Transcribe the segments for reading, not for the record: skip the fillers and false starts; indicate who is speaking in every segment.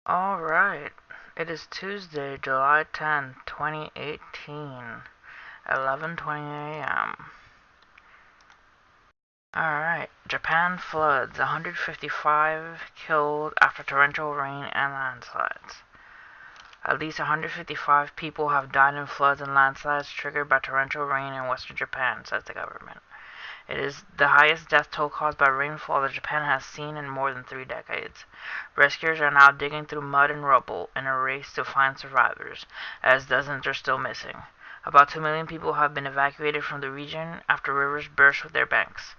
Speaker 1: Alright, it is Tuesday, July 10th, 2018, 11:20 a.m. Alright, Japan floods, 155 killed after torrential rain and landslides. At least 155 people have died in floods and landslides triggered by torrential rain in western Japan, says the government. It is the highest death toll caused by rainfall that Japan has seen in more than 3 decades. Rescuers are now digging through mud and rubble in a race to find survivors, as dozens are still missing. About 2 million people have been evacuated from the region after rivers burst with their banks.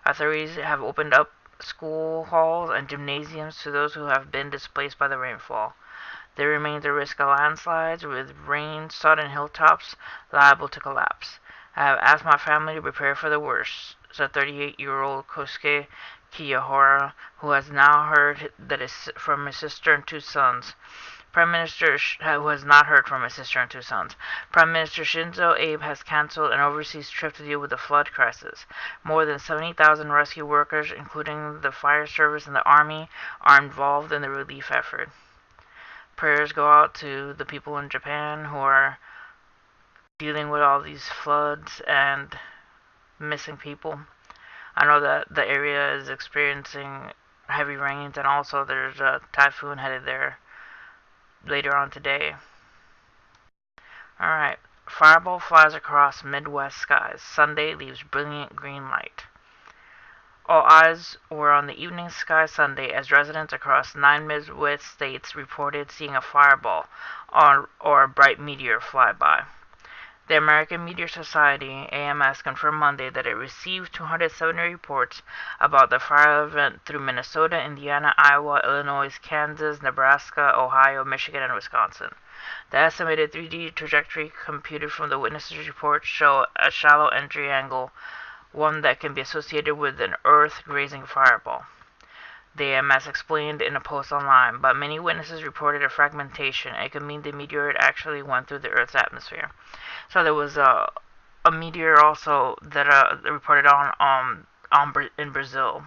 Speaker 1: Authorities have opened up school halls and gymnasiums to those who have been displaced by the rainfall. There remains a risk of landslides, with rain-sodden hilltops liable to collapse. I have asked my family to prepare for the worst, said 38-year-old Kosuke Kiyahara, who has now heard from his sister and two sons. Who has not heard from his sister and two sons. Prime Minister Shinzo Abe has cancelled an overseas trip to deal with the flood crisis. More than 70,000 rescue workers, including the fire service and the army, are involved in the relief effort. Prayers go out to the people in Japan who are dealing with all these floods and missing people. I know that the area is experiencing heavy rains, and also there's a typhoon headed there later on today. Alright, fireball flies across Midwest skies. Sunday leaves brilliant green light. All eyes were on the evening sky Sunday as residents across 9 Midwest states reported seeing a fireball or a bright meteor fly by. The American Meteor Society, AMS, confirmed Monday that it received 270 reports about the fire event through Minnesota, Indiana, Iowa, Illinois, Kansas, Nebraska, Ohio, Michigan, and Wisconsin. The estimated 3D trajectory computed from the witnesses' reports show a shallow entry angle, one that can be associated with an Earth-grazing fireball. The AMS explained in a post online, but many witnesses reported a fragmentation. It could mean the meteor actually went through the Earth's atmosphere. So there was a meteor also that reported in Brazil.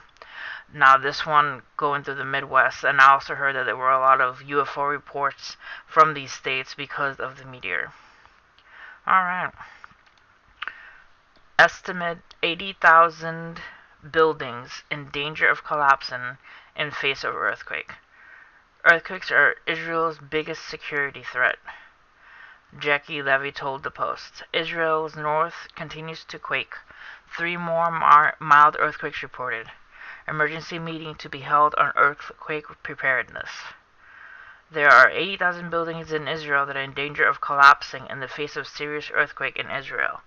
Speaker 1: Now this one going through the Midwest, and I also heard that there were a lot of UFO reports from these states because of the meteor. Alright. Estimate 80,000 buildings in danger of collapsing in face of earthquake. Earthquakes are Israel's biggest security threat, Jackie Levy told the Post. Israel's north continues to quake. 3 more mild earthquakes reported. Emergency meeting to be held on earthquake preparedness. There are 80,000 buildings in Israel that are in danger of collapsing in the face of serious earthquake in Israel,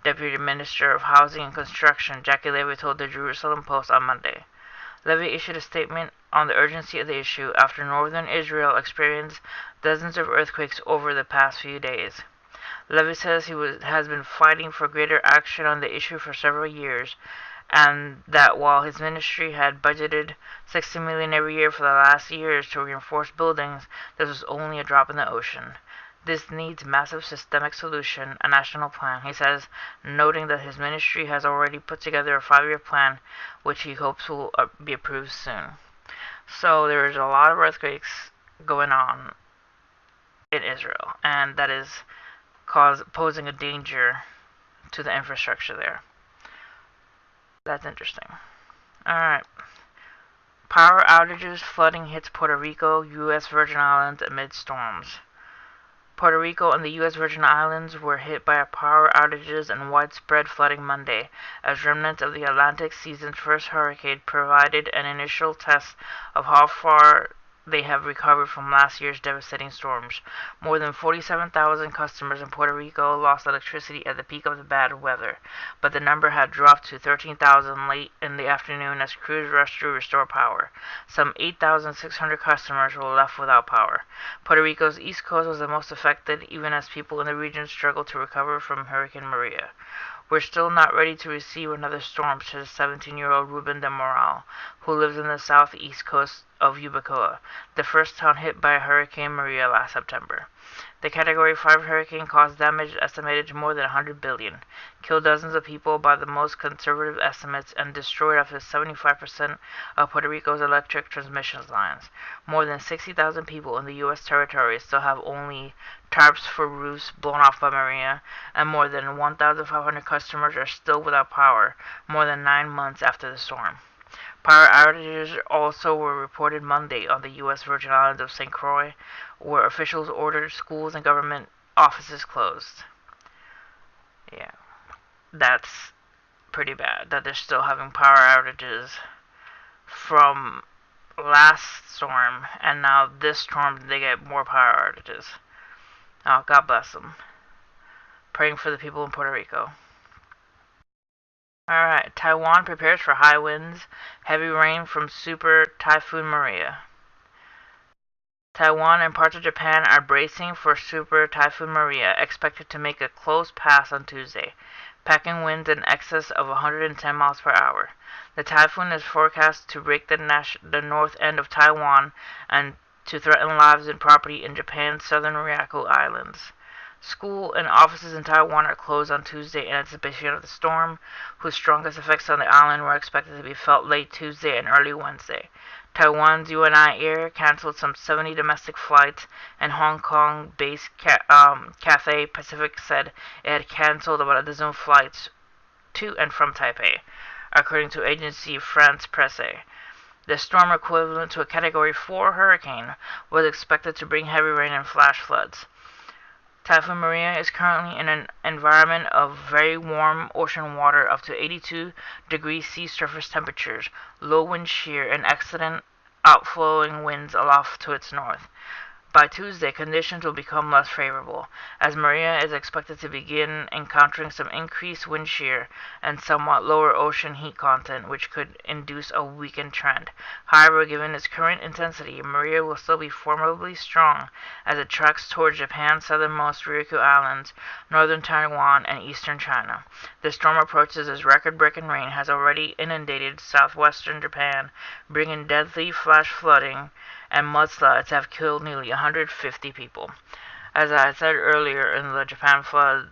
Speaker 1: Deputy Minister of Housing and Construction Jackie Levy told the Jerusalem Post on Monday. Levy issued a statement on the urgency of the issue after northern Israel experienced dozens of earthquakes over the past few days. Levy says has been fighting for greater action on the issue for several years, and that while his ministry had budgeted $60 million every year for the last years to reinforce buildings, this was only a drop in the ocean. This needs massive systemic solution, a national plan, he says, noting that his ministry has already put together a 5-year plan, which he hopes will be approved soon. So there is a lot of earthquakes going on in Israel, and that is posing a danger to the infrastructure there. That's interesting. Alright. Power outages, flooding hits Puerto Rico, US Virgin Islands amid storms. Puerto Rico and the U.S. Virgin Islands were hit by power outages and widespread flooding Monday, as remnants of the Atlantic season's first hurricane provided an initial test of how far they have recovered from last year's devastating storms. More than 47,000 customers in Puerto Rico lost electricity at the peak of the bad weather, but the number had dropped to 13,000 late in the afternoon as crews rushed to restore power. Some 8,600 customers were left without power. Puerto Rico's east coast was the most affected, even as people in the region struggled to recover from Hurricane Maria. We're still not ready to receive another storm, says 17-year-old Ruben de Moral, who lives in the southeast coast of Yubacoa, the first town hit by Hurricane Maria last September. The Category 5 hurricane caused damage estimated to more than $100 billion, killed dozens of people by the most conservative estimates, and destroyed up to 75% of Puerto Rico's electric transmission lines. More than 60,000 people in the U.S. territory still have only tarps for roofs blown off by Maria, and more than 1,500 customers are still without power more than 9 months after the storm. Power outages also were reported Monday on the U.S. Virgin Islands of St. Croix, where officials ordered schools and government offices closed. Yeah, that's pretty bad that they're still having power outages from last storm, and now this storm they get more power outages. Oh, God bless them. Praying for the people in Puerto Rico. Alright, Taiwan prepares for high winds, heavy rain from Super Typhoon Maria. Taiwan and parts of Japan are bracing for Super Typhoon Maria, expected to make a close pass on Tuesday, packing winds in excess of 110 miles per hour. The typhoon is forecast to break the north end of Taiwan and to threaten lives and property in Japan's southern Ryukyu Islands. School and offices in Taiwan are closed on Tuesday in anticipation of the storm, whose strongest effects on the island were expected to be felt late Tuesday and early Wednesday. Taiwan's UNI Air canceled some 70 domestic flights, and Hong Kong-based Cathay Pacific said it had canceled about a dozen flights to and from Taipei, according to agency France Presse. The storm, equivalent to a Category 4 hurricane, was expected to bring heavy rain and flash floods. Typhoon Maria is currently in an environment of very warm ocean water up to 82 degrees sea surface temperatures, low wind shear, and excellent outflowing winds aloft to its north. By Tuesday, conditions will become less favorable, as Maria is expected to begin encountering some increased wind shear and somewhat lower ocean heat content, which could induce a weakened trend. However, given its current intensity, Maria will still be formidably strong as it tracks towards Japan's southernmost Ryukyu Islands, northern Taiwan, and eastern China. The storm approaches as record-breaking rain has already inundated southwestern Japan, bringing deadly flash flooding and mudslides have killed nearly 150 people. As I said earlier in the Japan flood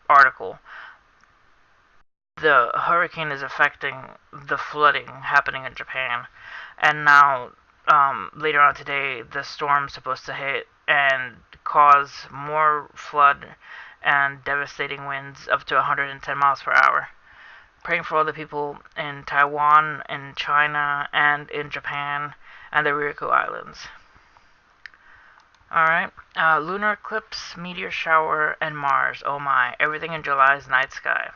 Speaker 1: article, the hurricane is affecting the flooding happening in Japan, and now later on today the storm's supposed to hit and cause more flood and devastating winds up to 110 miles per hour. Praying for all the people in Taiwan, in China, and in Japan, and the Ryukyu Islands. Alright, Lunar Eclipse, Meteor Shower, and Mars. Oh my, everything in July's night sky.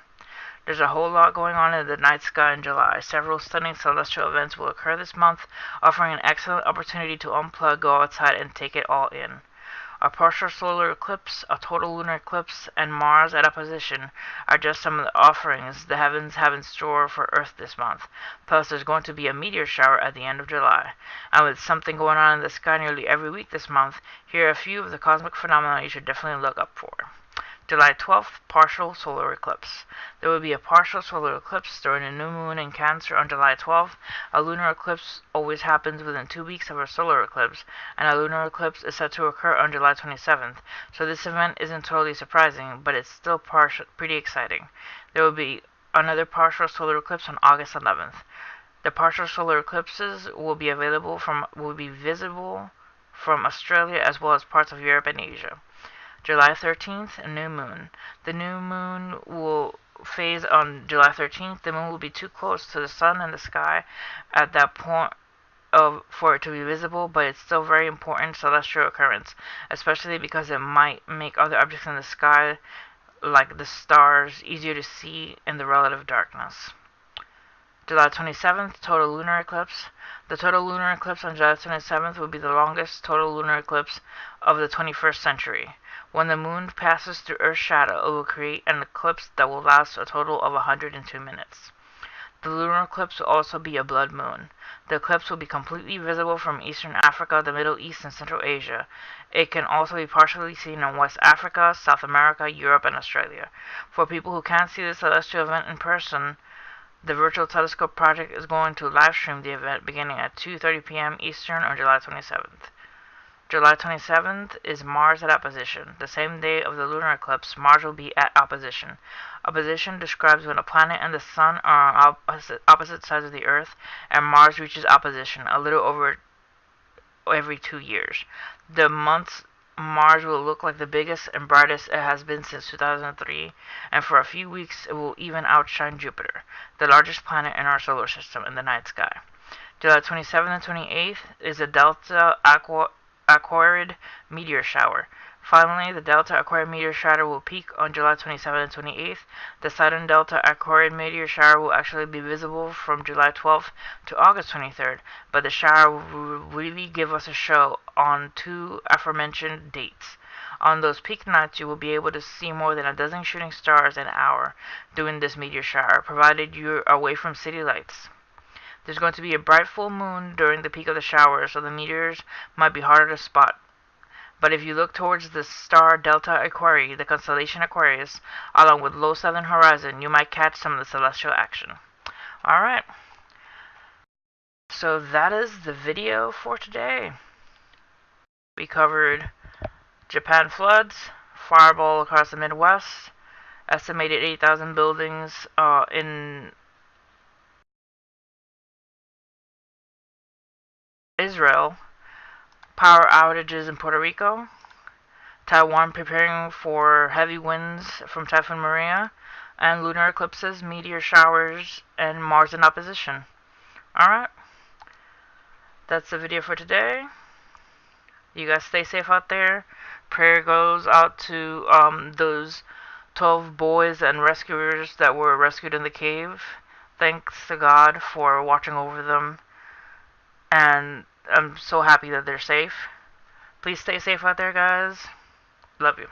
Speaker 1: There's a whole lot going on in the night sky in July. Several stunning celestial events will occur this month, offering an excellent opportunity to unplug, go outside, and take it all in. A partial solar eclipse, a total lunar eclipse, and Mars at opposition are just some of the offerings the heavens have in store for Earth this month. Plus, there's going to be a meteor shower at the end of July. And with something going on in the sky nearly every week this month, here are a few of the cosmic phenomena you should definitely look up for. July 12th, partial solar eclipse. There will be a partial solar eclipse during a new moon in Cancer on July 12th. A lunar eclipse always happens within 2 weeks of a solar eclipse, and a lunar eclipse is set to occur on July 27th, so this event isn't totally surprising, but it's still pretty exciting. There will be another partial solar eclipse on August 11th. The partial solar eclipses will be visible from Australia as well as parts of Europe and Asia. July 13th, a new moon. The new moon will phase on July 13th. The moon will be too close to the sun and the sky at that point for it to be visible, but it's still a very important celestial occurrence, especially because it might make other objects in the sky, like the stars, easier to see in the relative darkness. July 27th, total lunar eclipse. The total lunar eclipse on July 27th will be the longest total lunar eclipse of the 21st century. When the moon passes through Earth's shadow, it will create an eclipse that will last a total of 102 minutes. The lunar eclipse will also be a blood moon. The eclipse will be completely visible from Eastern Africa, the Middle East, and Central Asia. It can also be partially seen in West Africa, South America, Europe, and Australia. For people who can't see the celestial event in person, The Virtual Telescope Project is going to live stream the event beginning at 2:30 p.m. Eastern on July 27th. July 27th is Mars at opposition. The same day of the lunar eclipse, Mars will be at opposition. Opposition describes when a planet and the Sun are on opposite sides of the Earth, and Mars reaches opposition a little over every 2 years. The months Mars will look like the biggest and brightest it has been since 2003, and for a few weeks it will even outshine Jupiter, the largest planet in our solar system, in the night sky. July 27th and 28th is a Delta Aquarid meteor shower. Finally, the Delta Aquarid meteor shower will peak on July 27th and 28th. The sudden Delta Aquarid meteor shower will actually be visible from July 12th to August 23rd, but the shower will really give us a show on two aforementioned dates. On those peak nights, you will be able to see more than a dozen shooting stars an hour during this meteor shower, provided you're away from city lights. There's going to be a bright full moon during the peak of the shower, so the meteors might be harder to spot. But if you look towards the star Delta Aquarii, the constellation Aquarius, along with low southern horizon, you might catch some of the celestial action. Alright. So that is the video for today. We covered Japan floods, fireball across the Midwest, estimated 8,000 buildings in Israel, power outages in Puerto Rico, Taiwan preparing for heavy winds from Typhoon Maria, and lunar eclipses, meteor showers, and Mars in opposition. Alright, that's the video for today. You guys stay safe out there. Prayer goes out to those 12 boys and rescuers that were rescued in the cave. Thanks to God for watching over them, and I'm so happy that they're safe. Please stay safe out there, guys. Love you.